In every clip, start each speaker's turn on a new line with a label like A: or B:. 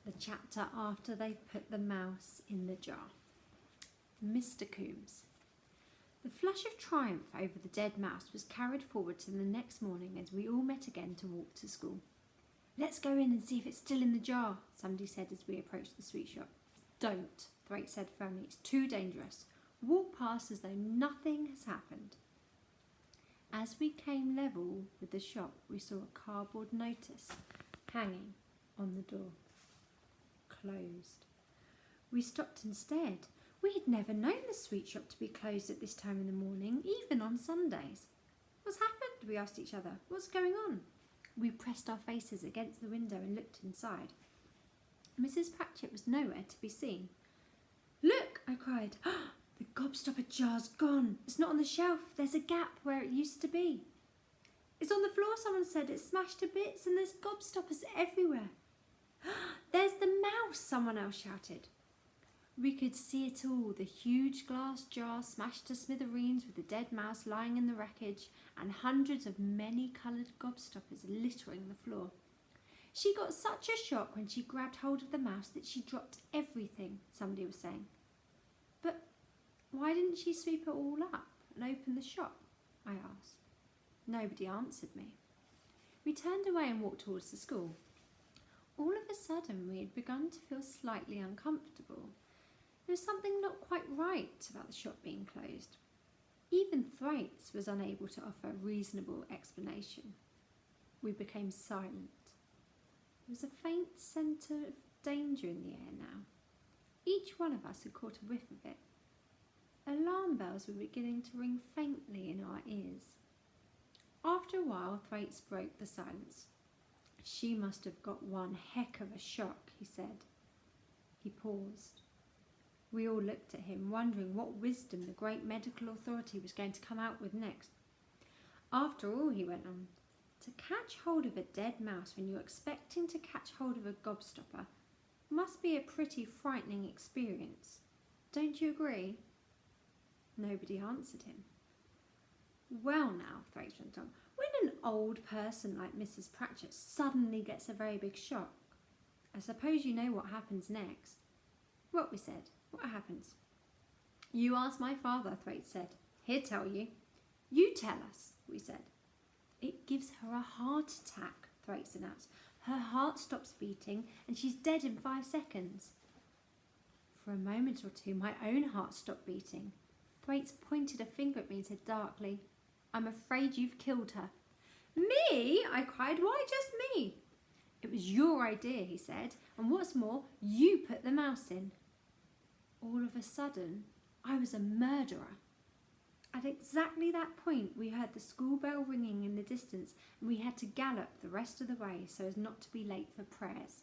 A: the chapter after they've put the mouse in the jar. Mr. Coombes. The flush of triumph over the dead mouse was carried forward to the next morning as we all met again to walk to school. "Let's go in and see if it's still in the jar," somebody said as we approached the sweet shop. "Don't," Thwaite said firmly. "It's too dangerous. Walk past as though nothing has happened." As we came level with the shop, we saw a cardboard notice hanging on the door. Closed. We stopped and stared. We had never known the sweet shop to be closed at this time in the morning, even on Sundays. "What's happened?" we asked each other. "What's going on?" We pressed our faces against the window and looked inside. Mrs. Pratchett was nowhere to be seen. "Look!" I cried. "The gobstopper jar's gone. It's not on the shelf. There's a gap where it used to be." "It's on the floor," someone said. "It's smashed to bits and there's gobstoppers everywhere." "There's the mouse," someone else shouted. We could see it all, the huge glass jar smashed to smithereens with the dead mouse lying in the wreckage and hundreds of many-coloured gobstoppers littering the floor. "She got such a shock when she grabbed hold of the mouse that she dropped everything," somebody was saying. "But why didn't she sweep it all up and open the shop?" I asked. Nobody answered me. We turned away and walked towards the school. All of a sudden we had begun to feel slightly uncomfortable. There was something not quite right about the shop being closed. Even Thwaites was unable to offer a reasonable explanation. We became silent. There was a faint scent of danger in the air now. Each one of us had caught a whiff of it. Alarm bells were beginning to ring faintly in our ears. After a while, Thwaites broke the silence. "She must have got one heck of a shock," he said. He paused. We all looked at him, wondering what wisdom the great medical authority was going to come out with next. "After all," he went on, "to catch hold of a dead mouse when you're expecting to catch hold of a gobstopper must be a pretty frightening experience. Don't you agree?" Nobody answered him. "Well now," Thwaites went on, "when an old person like Mrs. Pratchett suddenly gets a very big shock, I suppose you know what happens next." "What?" we said. "What happens?" "You ask my father," Thwaites said. "He'll tell you." "You tell us," we said. "It gives her a heart attack," Thwaites announced. "Her heart stops beating and she's dead in 5 seconds. For a moment or two, my own heart stopped beating. Thwaites pointed a finger at me and said darkly, "I'm afraid you've killed her." "Me?" I cried. "Why just me?" "It was your idea," he said, "and what's more, you put the mouse in." All of a sudden, I was a murderer. At exactly that point, we heard the school bell ringing in the distance, and we had to gallop the rest of the way so as not to be late for prayers.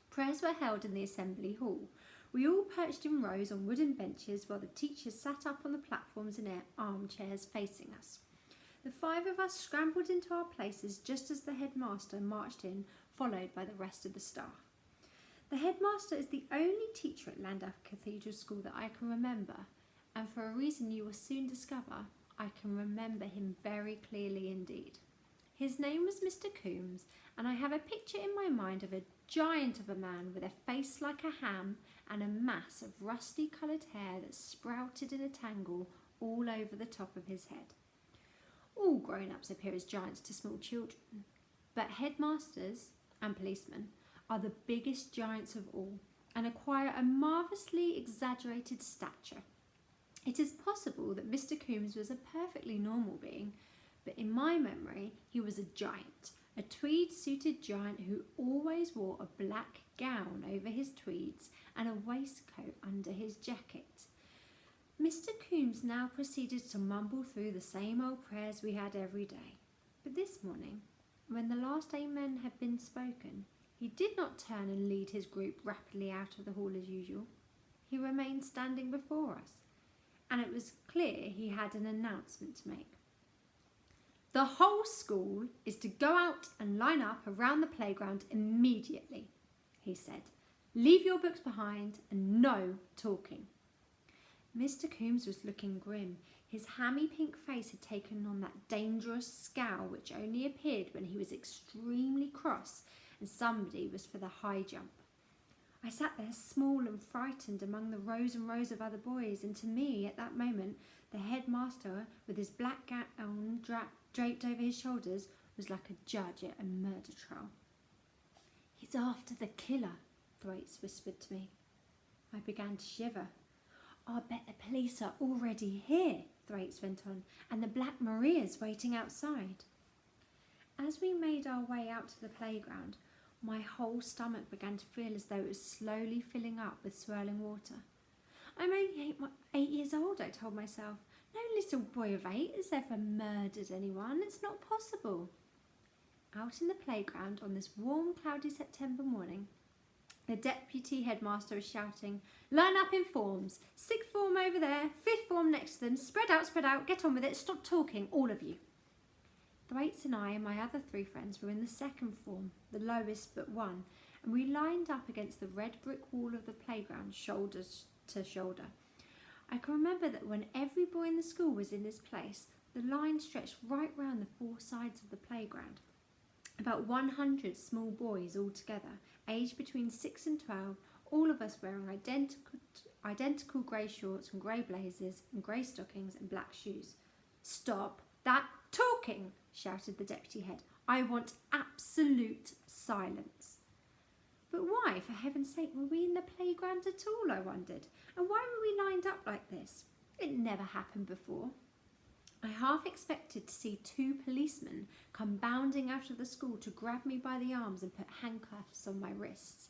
A: Prayers were held in the assembly hall. We all perched in rows on wooden benches while the teachers sat up on the platforms in armchairs facing us. The 5 of us scrambled into our places just as the headmaster marched in, followed by the rest of the staff. The headmaster is the only teacher at Llandaff Cathedral School that I can remember, and for a reason you will soon discover, I can remember him very clearly indeed. His name was Mr. Coombes, and I have a picture in my mind of a giant of a man with a face like a ham and a mass of rusty-coloured hair that sprouted in a tangle all over the top of his head. All grown-ups appear as giants to small children, but headmasters and policemen are the biggest giants of all and acquire a marvellously exaggerated stature. It is possible that Mr. Coombes was a perfectly normal being, but in my memory he was a giant, a tweed-suited giant who always wore a black gown over his tweeds and a waistcoat under his jacket. Mr. Coombes now proceeded to mumble through the same old prayers we had every day, but this morning, when the last amen had been spoken, he did not turn and lead his group rapidly out of the hall as usual. He remained standing before us, and it was clear he had an announcement to make. "The whole school is to go out and line up around the playground immediately," he said. "Leave your books behind and no talking." Mr. Coombes was looking grim. His hammy pink face had taken on that dangerous scowl which only appeared when he was extremely cross and somebody was for the high jump. I sat there small and frightened among the rows and rows of other boys, and to me, at that moment, the headmaster, with his black gown draped over his shoulders, was like a judge at a murder trial. "He's after the killer," Thwaites whispered to me. I began to shiver. "I bet the police are already here," Thwaites went on, "and the Black Maria's waiting outside." As we made our way out to the playground, my whole stomach began to feel as though it was slowly filling up with swirling water. "I'm only 8 years old," I told myself. "No little boy of 8 has ever murdered anyone. It's not possible." Out in the playground on this warm, cloudy September morning, the deputy headmaster was shouting, "Line up in forms. 6th form over there, 5th form next to them. Spread out, get on with it. Stop talking, all of you." Thwaites and I and my other 3 friends were in the 2nd form, the lowest but one, and we lined up against the red brick wall of the playground, shoulder to shoulder. I can remember that when every boy in the school was in his place, the line stretched right round the 4 sides of the playground. About 100 small boys all together, aged between 6 and 12, all of us wearing identical grey shorts and grey blazers and grey stockings and black shoes. "Stop that talking!" shouted the deputy head. "I want absolute silence." But why, for heaven's sake, were we in the playground at all, I wondered? And why were we lined up like this? It never happened before. I half expected to see 2 policemen come bounding out of the school to grab me by the arms and put handcuffs on my wrists.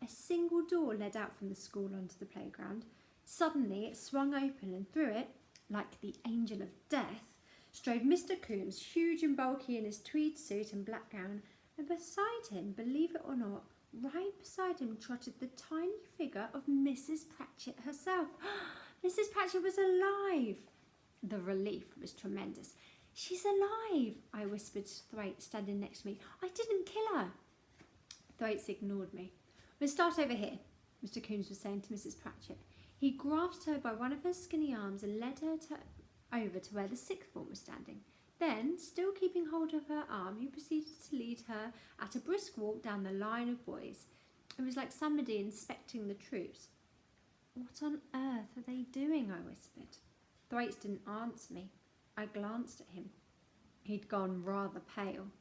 A: A single door led out from the school onto the playground. Suddenly it swung open, and through it, like the angel of death, strode Mr. Coombes, huge and bulky in his tweed suit and black gown, and beside him, believe it or not, right beside him trotted the tiny figure of Mrs. Pratchett herself. Mrs. Pratchett was alive! The relief was tremendous. "She's alive," I whispered to Thwaites, standing next to me. "I didn't kill her." Thwaites ignored me. "We'll start over here," Mr. Coombes was saying to Mrs. Pratchett. He grasped her by one of her skinny arms and led her over to where the 6th form was standing. Then, still keeping hold of her arm, he proceeded to lead her at a brisk walk down the line of boys. It was like somebody inspecting the troops. "What on earth are they doing?" I whispered. Thwaites didn't answer me. I glanced at him. He'd gone rather pale.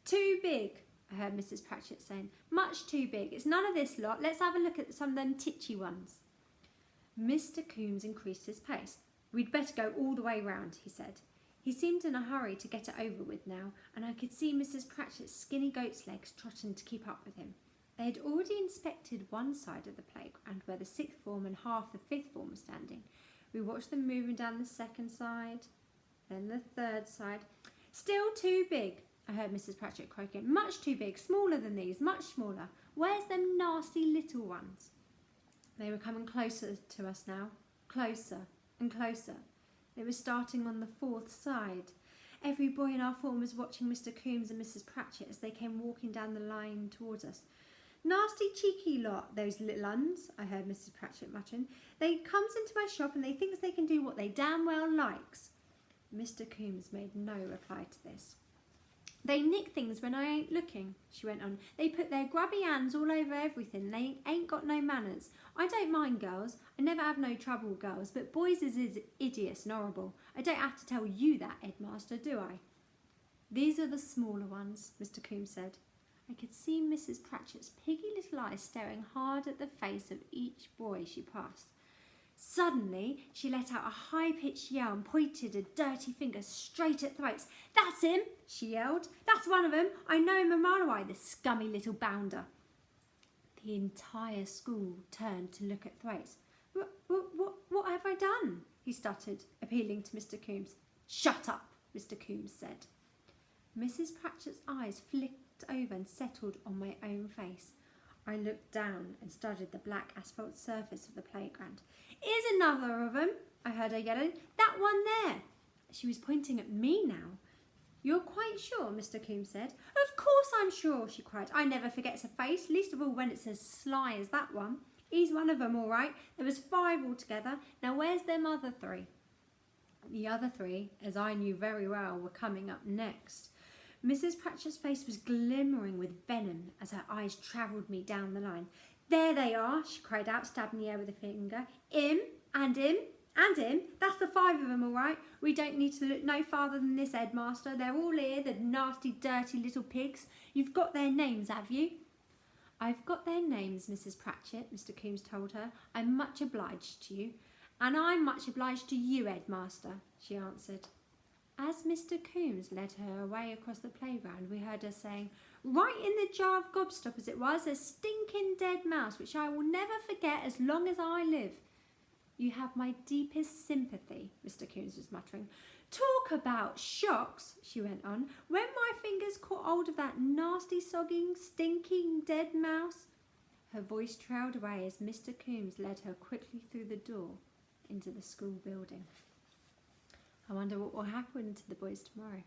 A: "Too big," I heard Mrs. Pratchett saying. "Much too big. It's none of this lot. Let's have a look at some of them titchy ones." Mr. Coombes increased his pace. "We'd better go all the way round," he said. He seemed in a hurry to get it over with now, and I could see Mrs. Pratchett's skinny goat's legs trotting to keep up with him. They had already inspected one side of the playground where the 6th form and half the 5th form were standing. We watched them moving down the 2nd side, then the 3rd side. "Still too big," I heard Mrs. Pratchett croaking. "Much too big, smaller than these, much smaller. Where's them nasty little ones?" They were coming closer to us now, closer and closer. They were starting on the 4th side. Every boy in our form was watching Mr. Coombes and Mrs. Pratchett as they came walking down the line towards us. "Nasty cheeky lot, those little uns," I heard Mrs. Pratchett muttering. "They comes into my shop and they thinks they can do what they damn well likes." Mr. Coombes made no reply to this. "They nick things when I ain't looking," she went on. "They put their grubby hands all over everything. They ain't got no manners. I don't mind girls. I never have no trouble with girls, but boys is idiots and horrible. I don't have to tell you that, Headmaster, do I?" "These are the smaller ones," Mr. Coombes said. I could see Mrs. Pratchett's piggy little eyes staring hard at the face of each boy she passed. Suddenly, she let out a high-pitched yell and pointed a dirty finger straight at Thwaites. "That's him!" she yelled. "That's one of them! I know him a mile away, the scummy little bounder!" The entire school turned to look at Thwaites. What have I done?" he stuttered, appealing to Mr. Coombes. "Shut up," Mr. Coombes said. Mrs. Pratchett's eyes flicked over and settled on my own face. I looked down and studied the black asphalt surface of the playground. "Here's another of 'em," I heard her yelling. "That one there." She was pointing at me now. "You're quite sure?" Mr. Coombes said. "Of course I'm sure," she cried. "I never forgets a face, least of all when it's as sly as that one. He's one of 'em, all right. There was 5 altogether. Now where's them other 3? The other 3, as I knew very well, were coming up next. Mrs. Pratchett's face was glimmering with venom as her eyes travelled me down the line. There they are, she cried out, stabbing the air with a finger. Him, and him, and him. That's the 5 of them, all right. We don't need to look no farther than this, headmaster. They're all here, the nasty, dirty little pigs. You've got their names, have you? I've got their names, Mrs. Pratchett, Mr. Coombes told her. I'm much obliged to you. And I'm much obliged to you, headmaster, she answered. As Mr. Coombes led her away across the playground, we heard her saying, right in the jar of gobstoppers it was, a stinking dead mouse, which I will never forget as long as I live. You have my deepest sympathy, Mr. Coombes was muttering. Talk about shocks, she went on. When my fingers caught hold of that nasty, sogging, stinking dead mouse. Her voice trailed away as Mr. Coombes led her quickly through the door into the school building. I wonder what will happen to the boys tomorrow.